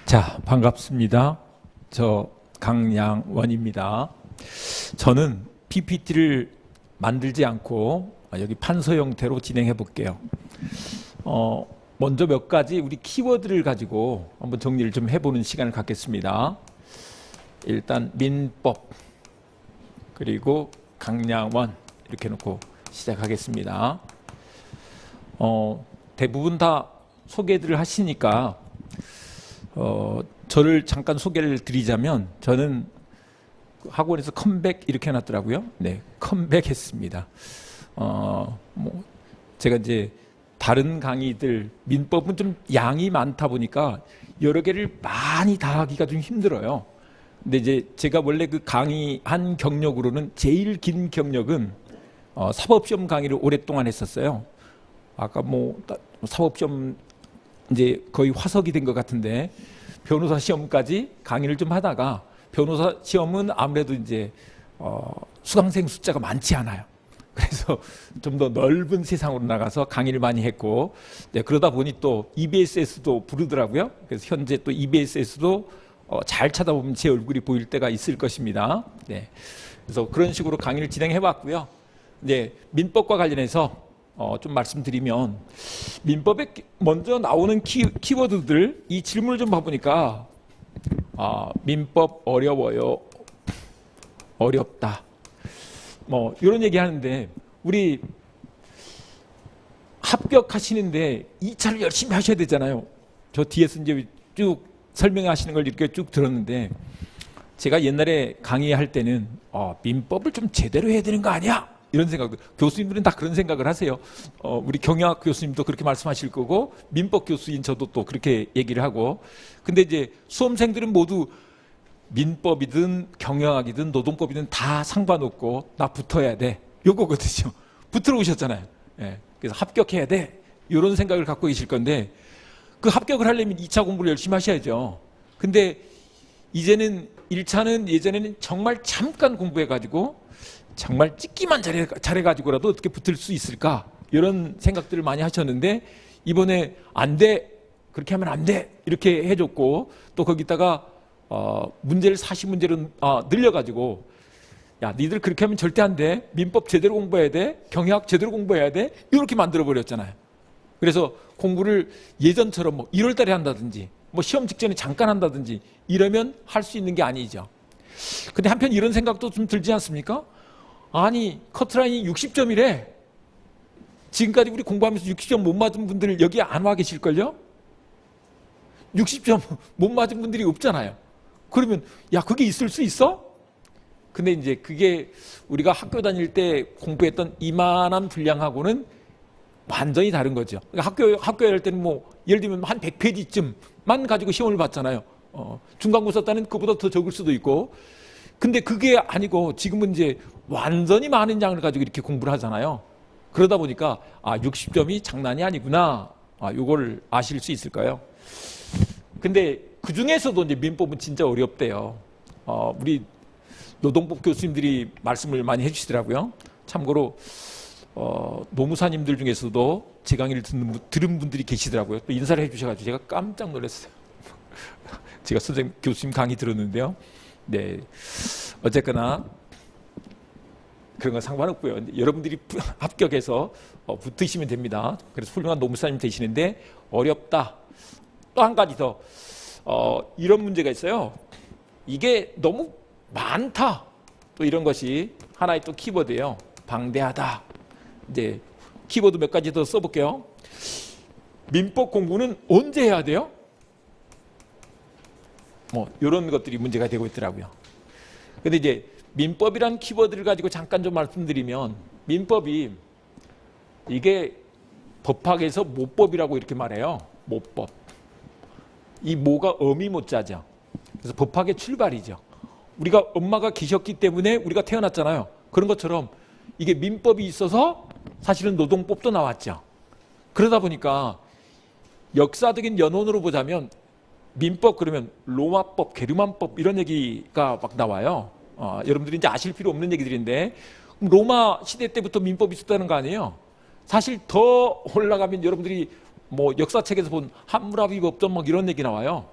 자, 반갑습니다. 저 강양원입니다. 저는 PPT를 만들지 않고 여기 판서 형태로 진행해 볼게요. 먼저 몇 가지 우리 키워드를 가지고 한번 정리를 좀 해보는 시간을 갖겠습니다. 일단 민법, 그리고 강양원 이렇게 놓고 시작하겠습니다. 대부분 다 소개들을 하시니까 저를 잠깐 소개를 드리자면, 저는 학원에서 컴백 이렇게 해놨더라고요. 네, 컴백했습니다. 제가 이제 다른 강의들, 민법은 좀 양이 많다 보니까 여러 개를 많이 다 하기가 좀 힘들어요. 근데 이제 제가 원래 그 강의한 경력으로는 제일 긴 경력은 사법시험 강의를 오랫동안 했었어요. 아까 사법시험 이제 거의 화석이 된 것 같은데, 변호사 시험까지 강의를 좀 하다가, 변호사 시험은 아무래도 이제 수강생 숫자가 많지 않아요. 그래서 좀 더 넓은 세상으로 나가서 강의를 많이 했고, 네, 그러다 보니 또 EBS에서도 부르더라고요. 그래서 현재 또 EBS에서도 잘 찾아보면 제 얼굴이 보일 때가 있을 것입니다. 네, 그래서 그런 식으로 강의를 진행해 왔고요. 네, 민법과 관련해서 좀 말씀드리면, 민법에 먼저 나오는 키워드들, 이 질문을 좀 봐보니까 민법 어려워요, 어렵다, 이런 얘기 하는데, 우리 합격하시는데 2차를 열심히 하셔야 되잖아요. 저 뒤에서 이제 쭉 설명하시는 걸 이렇게 쭉 들었는데, 제가 옛날에 강의할 때는 민법을 좀 제대로 해야 되는 거 아니야? 이런 생각도, 교수님들은 다 그런 생각을 하세요. 우리 경영학 교수님도 그렇게 말씀하실 거고, 민법 교수인 저도 또 그렇게 얘기를 하고. 근데 이제 수험생들은 모두 민법이든 경영학이든 노동법이든 다 상관없고 나 붙어야 돼, 요거거든요. 붙들어 오셨잖아요. 예, 그래서 합격해야 돼, 이런 생각을 갖고 계실 건데, 그 합격을 하려면 2차 공부를 열심히 하셔야죠. 근데 이제는 1차는 예전에는 정말 잠깐 공부해가지고 정말 찍기만 잘해가지고라도 어떻게 붙을 수 있을까, 이런 생각들을 많이 하셨는데, 이번에 안 돼, 그렇게 하면 안 돼, 이렇게 해줬고, 또 거기다가 문제를 40문제로 늘려가지고, 야, 니들 그렇게 하면 절대 안 돼, 민법 제대로 공부해야 돼, 경영학 제대로 공부해야 돼, 이렇게 만들어버렸잖아요. 그래서 공부를 예전처럼 1월 달에 한다든지 시험 직전에 잠깐 한다든지 이러면 할 수 있는 게 아니죠. 근데 한편 이런 생각도 좀 들지 않습니까? 아니, 커트라인이 60점이래. 지금까지 우리 공부하면서 60점 못 맞은 분들 여기 안 와 계실걸요? 60점 못 맞은 분들이 없잖아요. 그러면 야, 그게 있을 수 있어? 근데 이제 그게 우리가 학교 다닐 때 공부했던 이만한 분량하고는 완전히 다른 거죠. 학교에 할 때는 예를 들면 한 100페이지쯤만 가지고 시험을 봤잖아요. 중간고사 때는 그보다 더 적을 수도 있고. 근데 그게 아니고 지금은 이제 완전히 많은 양을 가지고 이렇게 공부를 하잖아요. 그러다 보니까 60점이 장난이 아니구나, 요걸 아실 수 있을까요? 근데 그 중에서도 이제 민법은 진짜 어렵대요. 우리 노동법 교수님들이 말씀을 많이 해주시더라고요. 참고로 노무사님들 중에서도 제 강의를 들은 분들이 계시더라고요. 또 인사를 해주셔가지고 제가 깜짝 놀랐어요. 제가 선생님, 교수님 강의 들었는데요. 네, 어쨌거나 그런 건 상관없고요. 여러분들이 합격해서 붙으시면 됩니다. 그래서 훌륭한 노무사님 되시는데, 어렵다. 또 한 가지 더, 이런 문제가 있어요. 이게 너무 많다, 또 이런 것이 하나의 또 키워드예요. 방대하다. 이제 키워드 몇 가지 더 써볼게요. 민법 공부는 언제 해야 돼요? 이런 것들이 문제가 되고 있더라고요. 근데 이제 민법이란 키워드를 가지고 잠깐 좀 말씀드리면, 민법이 이게 법학에서 모법이라고 이렇게 말해요. 모법. 이 모가 어미모자죠. 그래서 법학의 출발이죠. 우리가 엄마가 계셨기 때문에 우리가 태어났잖아요. 그런 것처럼 이게 민법이 있어서 사실은 노동법도 나왔죠. 그러다 보니까 역사적인 연원으로 보자면, 민법 그러면 로마법, 게르만법 이런 얘기가 막 나와요. 여러분들이 이제 아실 필요 없는 얘기들인데, 로마 시대 때부터 민법이 있었다는 거 아니에요? 사실 더 올라가면 여러분들이 뭐 역사책에서 본 함무라비 법전 막 이런 얘기 나와요.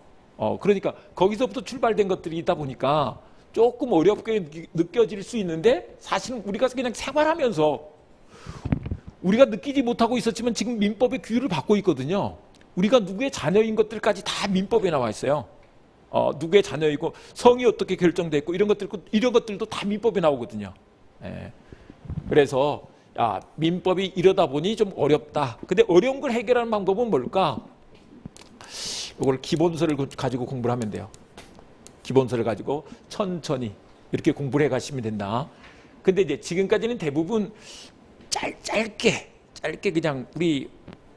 그러니까 거기서부터 출발된 것들이 있다 보니까 조금 어렵게 느껴질 수 있는데 사실은 우리가 그냥 생활하면서 우리가 느끼지 못하고 있었지만 지금 민법의 규율을 받고 있거든요. 우리가 누구의 자녀인 것들까지 다 민법에 나와 있어요. 누구의 자녀이고 성이 어떻게 결정됐고 이런 것들도 다 민법에 나오거든요. 예. 그래서 민법이 이러다 보니 좀 어렵다. 근데 어려운 걸 해결하는 방법은 뭘까? 이걸 기본서를 가지고 공부를 하면 돼요. 기본서를 가지고 천천히 이렇게 공부를 해 가시면 된다. 근데 이제 지금까지는 대부분 짧게 그냥 우리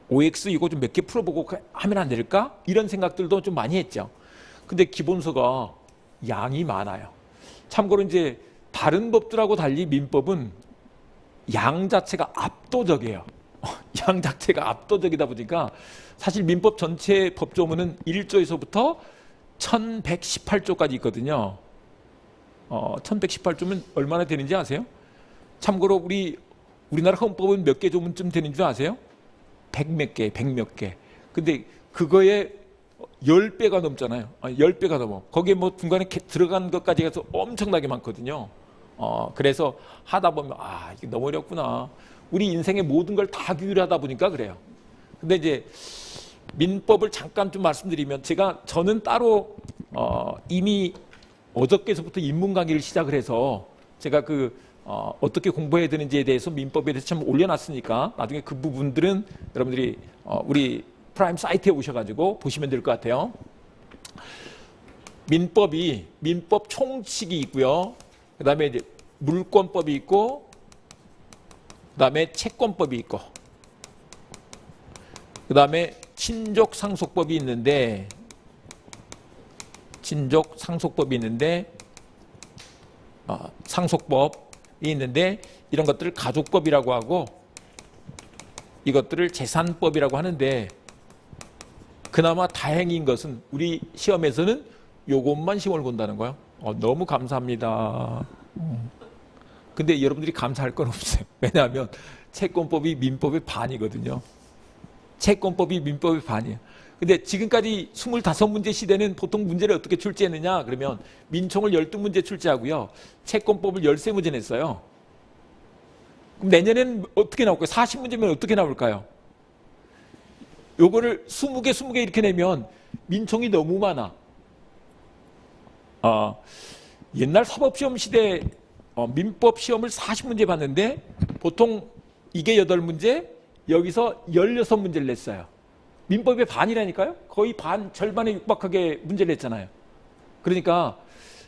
OX 이거 좀 몇 개 풀어보고 하면 안 될까? 이런 생각들도 좀 많이 했죠. 근데 기본서가 양이 많아요. 참고로 이제 다른 법들하고 달리 민법은 양 자체가 압도적이에요. 양 자체가 압도적이다 보니까 사실 민법 전체 법조문은 1조에서부터 1118조까지 있거든요. 1118조면 얼마나 되는지 아세요? 참고로 우리나라 헌법은 몇 개 조문쯤 되는 줄 아세요? 100몇 개. 근데 그거에 10배가 넘잖아요. 10배가 넘어. 거기에 뭐 중간에 들어간 것까지 해서 엄청나게 많거든요. 그래서 하다 보면 이게 너무 어렵구나. 우리 인생의 모든 걸 다 규율하다 보니까 그래요. 근데 이제 민법을 잠깐 좀 말씀드리면 저는 따로 이미 어저께서부터 인문 강의를 시작을 해서 제가 어떻게 공부해야 되는지에 대해서 민법에 대해서 참 올려놨으니까 나중에 그 부분들은 여러분들이 우리 프라임 사이트에 오셔가지고 보시면 될 것 같아요. 민법 총칙이 있고요. 그 다음에 이제 물권법이 있고, 그 다음에 채권법이 있고, 그 다음에 친족상속법이 있는데, 상속법이 있는데 이런 것들을 가족법이라고 하고 이것들을 재산법이라고 하는데 그나마 다행인 것은 우리 시험에서는 요것만 시험을 본다는 거예요. 너무 감사합니다. 근데 여러분들이 감사할 건 없어요. 왜냐하면 채권법이 민법의 반이거든요. 채권법이 민법의 반이에요. 근데 지금까지 25문제 시대는 보통 문제를 어떻게 출제했느냐 그러면 민총을 12문제 출제하고요. 채권법을 13문제 냈어요. 그럼 내년에는 어떻게 나올까요? 40문제면 어떻게 나올까요? 요거를 20개 이렇게 내면 민총이 너무 많아. 옛날 사법시험 시대 민법 시험을 40문제 봤는데 보통 이게 8문제, 여기서 16문제를 냈어요. 민법의 반이라니까요? 거의 절반에 육박하게 문제를 냈잖아요. 그러니까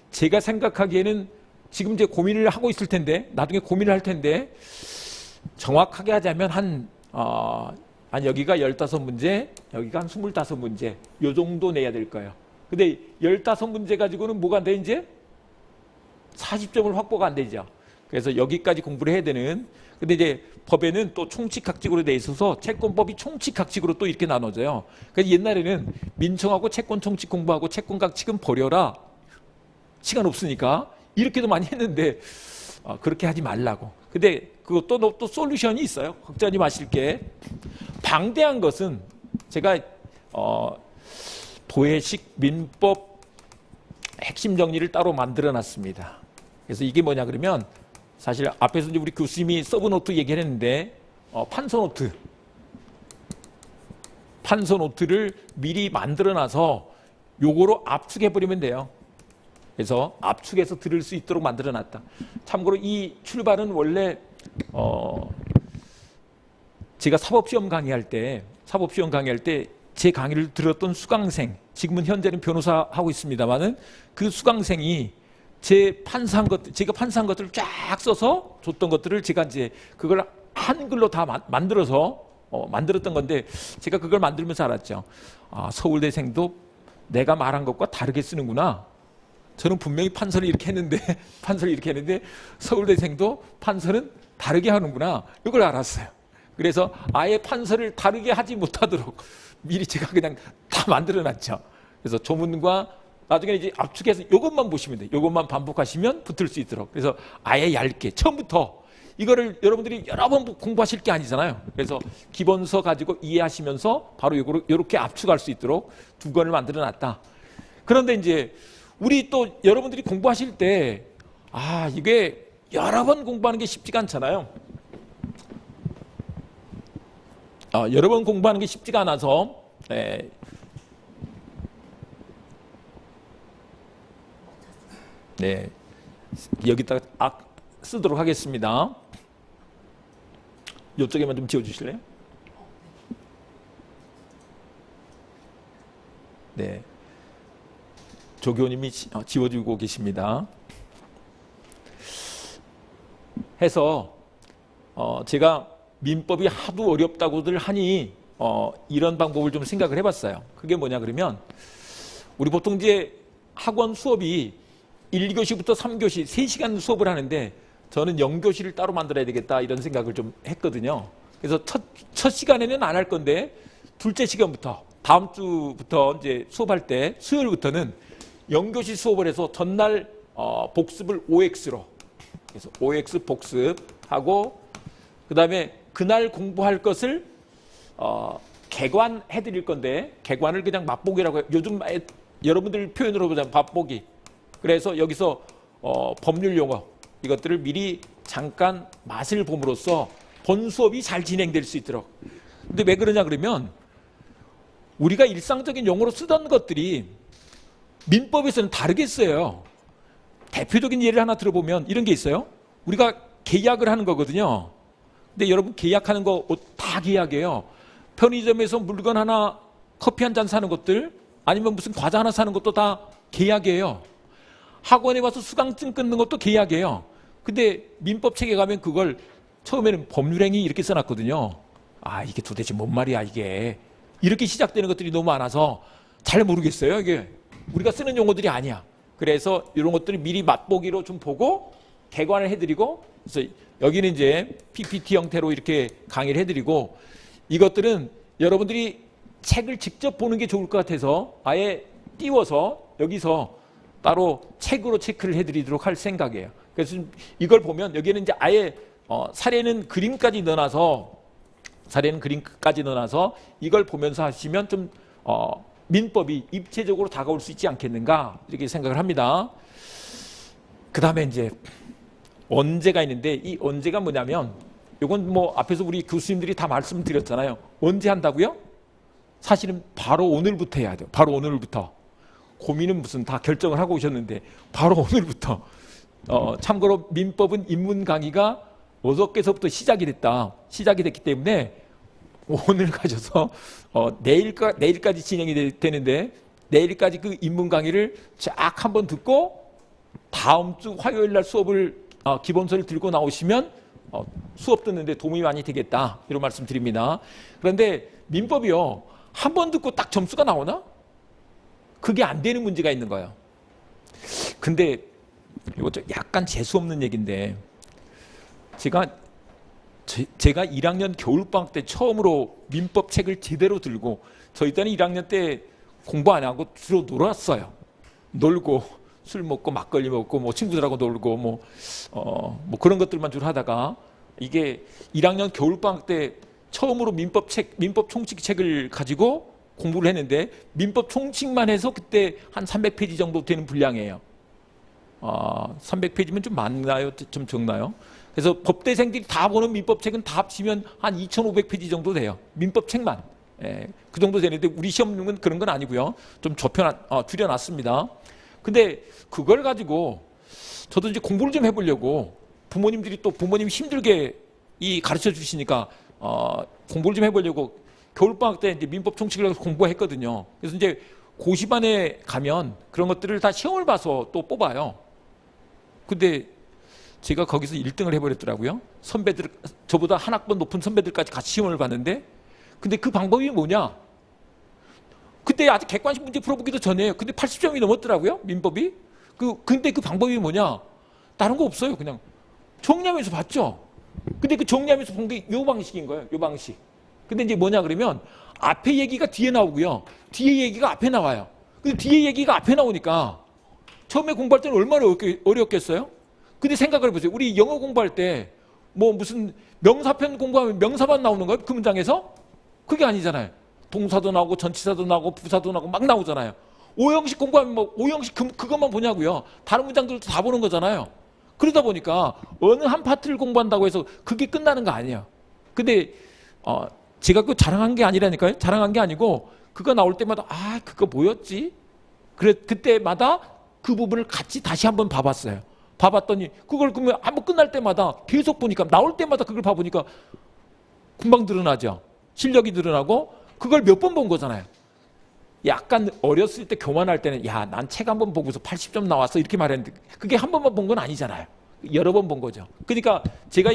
제가 생각하기에는 지금 이제 고민을 하고 있을 텐데, 나중에 고민을 할 텐데, 정확하게 하자면 여기가 15문제, 여기가 한 25문제, 요 정도 내야 될 거예요. 근데 15문제 가지고는 뭐가 안 돼, 이제? 40점을 확보가 안 되죠. 그래서 여기까지 공부를 해야 되는, 근데 이제 법에는 또 총칙각칙으로 돼 있어서 채권법이 총칙각칙으로 또 이렇게 나눠져요. 그래서 옛날에는 민총하고 채권 총칙 공부하고 채권 각칙은 버려라. 시간 없으니까. 이렇게도 많이 했는데 그렇게 하지 말라고. 근데 그것도 또 솔루션이 있어요. 걱정하지 마실게. 방대한 것은 제가 도해식 민법 핵심 정리를 따로 만들어 놨습니다. 그래서 이게 뭐냐 그러면 사실 앞에서 이제 우리 교수님이 서브노트 얘기를 했는데 판서노트를 미리 만들어놔서 요거로 압축해버리면 돼요. 그래서 압축해서 들을 수 있도록 만들어놨다. 참고로 이 출발은 원래 제가 사법시험 강의할 때 제 강의를 들었던 수강생, 지금은 현재는 변호사 하고 있습니다만은 그 수강생이 제가 판사한 것들을 쫙 써서 줬던 것들을 제가 이제 그걸 한글로 다 만들어서 만들었던 건데 제가 그걸 만들면서 알았죠. 서울대생도 내가 말한 것과 다르게 쓰는구나. 저는 분명히 판서를 이렇게 했는데 서울대생도 판서는 다르게 하는구나. 이걸 알았어요. 그래서 아예 판서를 다르게 하지 못하도록 미리 제가 그냥 다 만들어놨죠. 그래서 조문과 나중에 이제 압축해서 이것만 보시면 돼요. 이것만 반복하시면 붙을 수 있도록. 그래서 아예 얇게 처음부터 이거를 여러분들이 여러 번 공부하실 게 아니잖아요. 그래서 기본서 가지고 이해하시면서 바로 이렇게 압축할 수 있도록 두 권을 만들어놨다. 그런데 이제 우리 또 여러분들이 공부하실 때 이게 여러 번 공부하는 게 쉽지가 않잖아요. 여러 번 공부하는 게 쉽지가 않아서 네, 여기다가 쓰도록 하겠습니다. 이쪽에만 좀 지워주실래요? 네, 조교님이 지워주고 계십니다. 해서 제가 민법이 하도 어렵다고들 하니 이런 방법을 좀 생각을 해봤어요. 그게 뭐냐 그러면 우리 보통 이제 학원 수업이 1교시부터 3교시 3시간 수업을 하는데 저는 0교시를 따로 만들어야 되겠다 이런 생각을 좀 했거든요. 그래서 첫 시간에는 안 할 건데 둘째 시간부터 다음 주부터 이제 수업할 때 수요일부터는 0교시 수업을 해서 전날 복습을 OX로 그래서 OX 복습하고 그다음에 그날 공부할 것을 개관해 드릴 건데 개관을 그냥 맛보기라고 해요. 요즘 여러분들 표현으로 보자면 맛보기. 그래서 여기서 법률 용어 이것들을 미리 잠깐 맛을 봄으로써 본 수업이 잘 진행될 수 있도록. 근데 왜 그러냐 그러면 우리가 일상적인 용어로 쓰던 것들이 민법에서는 다르게 써요. 대표적인 예를 하나 들어보면 이런 게 있어요. 우리가 계약을 하는 거거든요. 근데 여러분 계약하는 거 다 계약이에요. 편의점에서 물건 하나 커피 한 잔 사는 것들 아니면 무슨 과자 하나 사는 것도 다 계약이에요. 학원에 와서 수강증 끊는 것도 계약이에요. 근데 민법 책에 가면 그걸 처음에는 법률행위 이렇게 써놨거든요. 이게 도대체 뭔 말이야 이게. 이렇게 시작되는 것들이 너무 많아서 잘 모르겠어요. 이게 우리가 쓰는 용어들이 아니야. 그래서 이런 것들을 미리 맛보기로 좀 보고 개관을 해드리고 그래서 여기는 이제 PPT 형태로 이렇게 강의를 해드리고 이것들은 여러분들이 책을 직접 보는 게 좋을 것 같아서 아예 띄워서 여기서 따로 책으로 체크를 해드리도록 할 생각이에요. 그래서 이걸 보면 여기는 이제 아예 사례는 그림까지 넣어놔서 이걸 보면서 하시면 좀 민법이 입체적으로 다가올 수 있지 않겠는가 이렇게 생각을 합니다. 그 다음에 이제 언제가 있는데 이 언제가 뭐냐면 이건 뭐 앞에서 우리 교수님들이 다 말씀드렸잖아요. 언제 한다고요? 사실은 바로 오늘부터 해야 돼요. 바로 오늘부터. 고민은 무슨 다 결정을 하고 오셨는데 바로 오늘부터. 참고로 민법은 입문 강의가 어저께서부터 시작이 됐기 때문에 오늘 가셔서 내일까지 진행이 되는데 내일까지 그 입문 강의를 쫙 한번 듣고 다음 주 화요일 날 수업을 기본서를 들고 나오시면 수업 듣는데 도움이 많이 되겠다 이런 말씀 드립니다. 그런데 민법이요 한 번 듣고 딱 점수가 나오나? 그게 안 되는 문제가 있는 거예요. 근데 이것도 약간 재수없는 얘기인데 제가 1학년 겨울방학 때 처음으로 민법 책을 제대로 들고 저희 때는 1학년 때 공부 안 하고 주로 놀았어요. 놀고 술 먹고 막걸리 먹고 뭐 친구들하고 놀고 뭐 그런 것들만 주로 하다가 이게 1학년 겨울방학 때 처음으로 민법 총칙 책을 가지고 공부를 했는데 민법 총칙만 해서 그때 한 300페이지 정도 되는 분량이에요. 300페이지면 좀 많나요? 좀 적나요? 그래서 법대생들이 다 보는 민법책은 다 합치면 한 2,500페이지 정도 돼요. 민법책만. 그 정도 되는데 우리 시험은 그런 건 아니고요. 좀 줄여놨습니다. 근데 그걸 가지고 저도 이제 공부를 좀 해보려고 부모님들이 또 부모님이 힘들게 가르쳐 주시니까 공부를 좀 해보려고 겨울방학 때 이제 민법 총칙을 공부했거든요. 그래서 이제 고시반에 가면 그런 것들을 다 시험을 봐서 또 뽑아요. 근데 제가 거기서 1등을 해버렸더라고요. 선배들, 저보다 한 학번 높은 선배들까지 같이 시험을 봤는데 근데 그 방법이 뭐냐? 그때 아직 객관식 문제 풀어보기도 전에 근데 80점이 넘었더라고요. 민법이. 근데 그 방법이 뭐냐? 다른 거 없어요. 그냥 정리하면서 봤죠. 근데 그 정리하면서 본 게 요 방식인 거예요. 요 방식. 근데 이제 뭐냐 그러면 앞에 얘기가 뒤에 나오고요. 뒤에 얘기가 앞에 나와요. 근데 뒤에 얘기가 앞에 나오니까 처음에 공부할 때는 얼마나 어렵겠어요? 근데 생각을 해보세요. 우리 영어 공부할 때 뭐 무슨 명사편 공부하면 명사만 나오는 거예요? 그 문장에서? 그게 아니잖아요. 동사도 나오고 전치사도 나오고 부사도 나오고 막 나오잖아요. 오형식 공부하면 뭐 오형식 그것만 보냐고요. 다른 문장들도 다 보는 거잖아요. 그러다 보니까 어느 한 파트를 공부한다고 해서 그게 끝나는 거 아니에요. 근데 제가 그 자랑한 게 아니라니까요. 자랑한 게 아니고 그거 나올 때마다 아 그거 뭐였지? 그때마다 그 부분을 같이 다시 한번 봐봤어요. 봐봤더니 그걸 그러면 한번 끝날 때마다 계속 보니까 나올 때마다 그걸 봐보니까 금방 드러나죠. 실력이 드러나고 그걸 몇 번 본 거잖아요. 약간 어렸을 때 교만할 때는 야, 난 책 한 번 보고서 80점 나왔어 이렇게 말했는데 그게 한 번만 본 건 아니잖아요. 여러 번 본 거죠. 그러니까 제가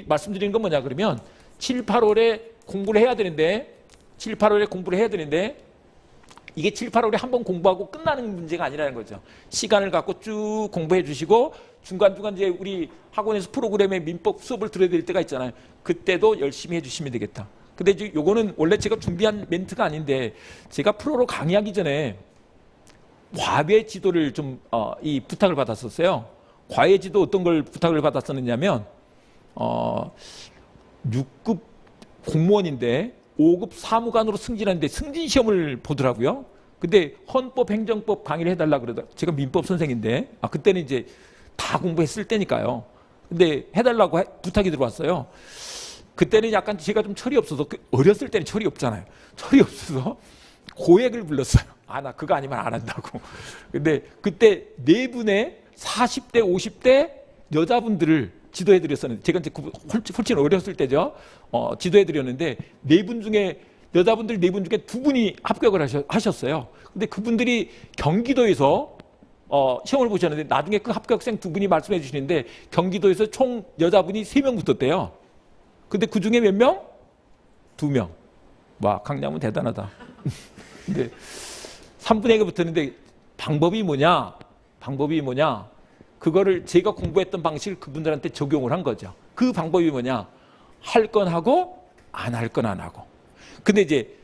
말씀드리는 건 뭐냐 그러면 7, 8월에 공부를 해야 되는데 7, 8월에 공부를 해야 되는데 이게 7, 8월에 한 번 공부하고 끝나는 문제가 아니라는 거죠. 시간을 갖고 쭉 공부해 주시고 중간중간 이제 우리 학원에서 프로그램에 민법 수업을 들어야 될 때가 있잖아요. 그때도 열심히 해주시면 되겠다. 근데 이제 요거는 원래 제가 준비한 멘트가 아닌데 제가 프로로 강의하기 전에 과외 지도를 좀 이 부탁을 받았었어요. 과외 지도 어떤 걸 부탁을 받았었느냐면 6급 공무원인데 5급 사무관으로 승진하는데 승진 시험을 보더라고요. 근데 헌법 행정법 강의를 해달라 그러다 제가 민법 선생인데 그때는 이제 다 공부했을 때니까요. 근데 해달라고 부탁이 들어왔어요. 그때는 약간 제가 좀 철이 없어서 어렸을 때는 철이 없잖아요. 철이 없어서 고액을 불렀어요. 나 그거 아니면 안 한다고. 근데 그때 네 분의 40대 50대 여자분들을 지도해드렸었는데 제가 이제 훨씬 어렸을 때죠. 지도해드렸는데 네 분 중에 여자분들 네 분 중에 두 분이 합격을 하셨어요. 근데 그분들이 경기도에서 시험을 보셨는데 나중에 그 합격생 두 분이 말씀해 주시는데 경기도에서 총 여자분이 3명 붙었대요. 근데 그 중에 몇 명? 2명. 와, 강남은 대단하다. 근데 3분의 1가 붙었는데 방법이 뭐냐? 그거를 제가 공부했던 방식을 그분들한테 적용을 한 거죠. 그 방법이 뭐냐? 할 건 하고 안 할 건 안 하고. 근데 이제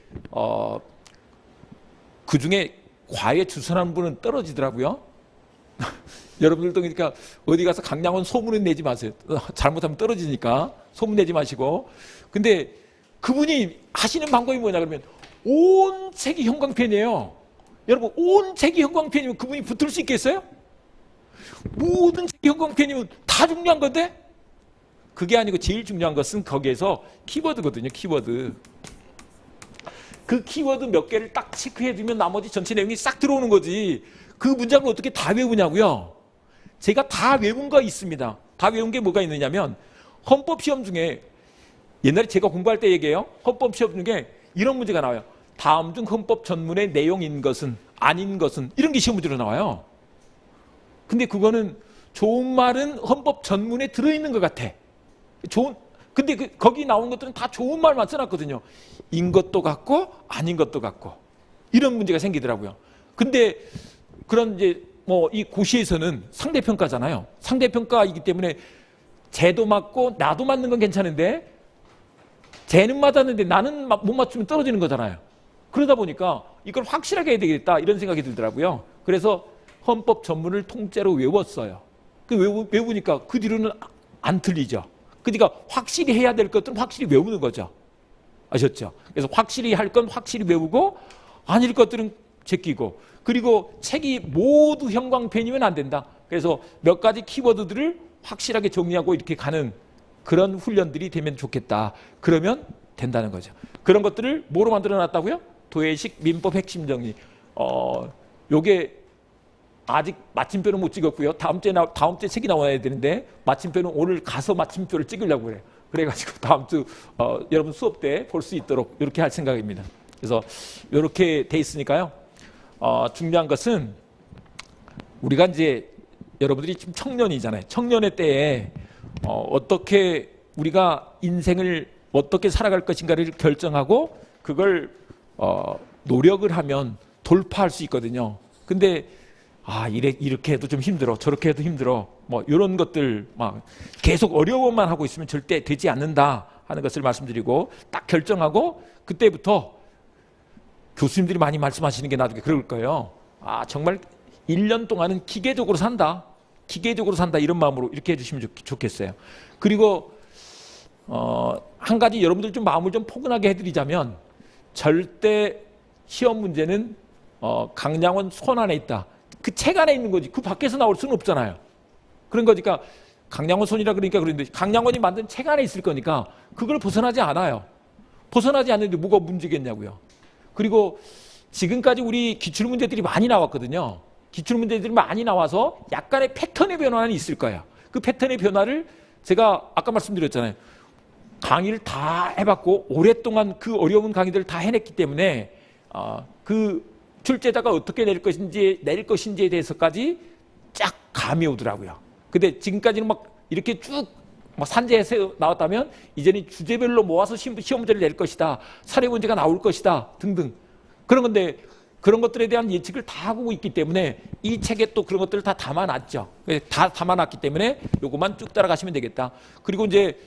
그 중에 과외 주선한 분은 떨어지더라고요. 여러분들도 그러니까 어디 가서 강량원 소문은 내지 마세요. 잘못하면 떨어지니까 소문 내지 마시고. 근데 그분이 하시는 방법이 뭐냐 그러면 온 책이 형광펜이에요. 여러분 온 책이 형광펜이면 그분이 붙을 수 있겠어요? 모든 책이 형광펜이면 다 중요한 건데? 그게 아니고 제일 중요한 것은 거기에서 키워드거든요. 키워드. 그 키워드 몇 개를 딱 체크해두면 나머지 전체 내용이 싹 들어오는 거지. 그 문장을 어떻게 다 외우냐고요? 제가 다 외운 거 있습니다. 다 외운 게 뭐가 있느냐면 헌법시험 중에 옛날에 제가 공부할 때 얘기해요. 헌법시험 중에 이런 문제가 나와요. 다음 중 헌법 전문의 내용인 것은 아닌 것은 이런 게 시험 문제로 나와요. 근데 그거는 좋은 말은 헌법 전문에 들어있는 것 같아. 근데 거기 나온 것들은 다 좋은 말만 써놨거든요. 인 것도 같고 아닌 것도 같고 이런 문제가 생기더라고요. 근데 그런 이제 뭐 이 고시에서는 상대평가잖아요. 상대평가이기 때문에 쟤도 맞고 나도 맞는 건 괜찮은데 쟤는 맞았는데 나는 못 맞추면 떨어지는 거잖아요. 그러다 보니까 이걸 확실하게 해야 되겠다 이런 생각이 들더라고요. 그래서 헌법 전문을 통째로 외웠어요. 외우니까 그 뒤로는 안 틀리죠. 그러니까 확실히 해야 될 것들은 확실히 외우는 거죠. 아셨죠? 그래서 확실히 할 건 확실히 외우고 아닐 것들은 제끼고 그리고 책이 모두 형광펜이면 안 된다. 그래서 몇 가지 키워드들을 확실하게 정리하고 이렇게 가는 그런 훈련들이 되면 좋겠다. 그러면 된다는 거죠. 그런 것들을 뭐로 만들어 놨다고요? 도예식 민법 핵심 정리. 요게 아직 마침표는 못 찍었고요. 다음 주에 책이 나와야 되는데 마침표는 오늘 가서 마침표를 찍으려고 그래요. 그래가지고 다음 주 여러분 수업 때 볼 수 있도록 이렇게 할 생각입니다. 그래서 이렇게 돼 있으니까요. 중요한 것은 우리가 이제 여러분들이 지금 청년이잖아요. 청년의 때에 어떻게 우리가 인생을 어떻게 살아갈 것인가를 결정하고 그걸 노력을 하면 돌파할 수 있거든요. 근데 이렇게 해도 좀 힘들어, 저렇게 해도 힘들어, 뭐 이런 것들 막 계속 어려워만 하고 있으면 절대 되지 않는다 하는 것을 말씀드리고 딱 결정하고 그때부터 교수님들이 많이 말씀하시는 게 나중에 그럴 거예요. 정말 1년 동안은 기계적으로 산다. 기계적으로 산다 이런 마음으로 이렇게 해주시면 좋겠어요. 그리고 한 가지 여러분들 좀 마음을 좀 포근하게 해드리자면 절대 시험 문제는 강량원 손 안에 있다. 그 책 안에 있는 거지. 그 밖에서 나올 수는 없잖아요. 그런 거니까 강량원 손이라 그러니까 그런데 강량원이 만든 책 안에 있을 거니까 그걸 벗어나지 않아요. 벗어나지 않는데 뭐가 문제겠냐고요. 그리고 지금까지 우리 기출문제들이 많이 나왔거든요. 기출문제들이 많이 나와서 약간의 패턴의 변화는 있을 거야. 그 패턴의 변화를 제가 아까 말씀드렸잖아요. 강의를 다 해봤고 오랫동안 그 어려운 강의들을 다 해냈기 때문에 그 출제자가 어떻게 낼 것인지에 대해서까지 쫙 감이 오더라고요. 근데 지금까지는 막 이렇게 쭉 산재해서 나왔다면 이제는 주제별로 모아서 시험 문제를 낼 것이다. 사례 문제가 나올 것이다. 등등. 그런 건데 그런 것들에 대한 예측을 다 하고 있기 때문에 이 책에 또 그런 것들을 다 담아놨죠. 다 담아놨기 때문에 요것만 쭉 따라가시면 되겠다. 그리고 이제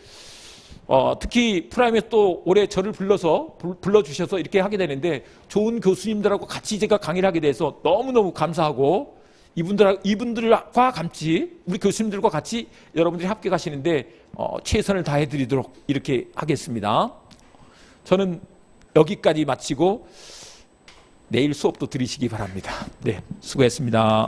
특히 프라임에서 또 올해 저를 불러주셔서 이렇게 하게 되는데 좋은 교수님들하고 같이 제가 강의를 하게 돼서 너무너무 감사하고 이분들과 같이 우리 교수님들과 같이 여러분들이 합격하시는데 최선을 다해드리도록 이렇게 하겠습니다. 저는 여기까지 마치고 내일 수업도 들으시기 바랍니다. 네, 수고했습니다.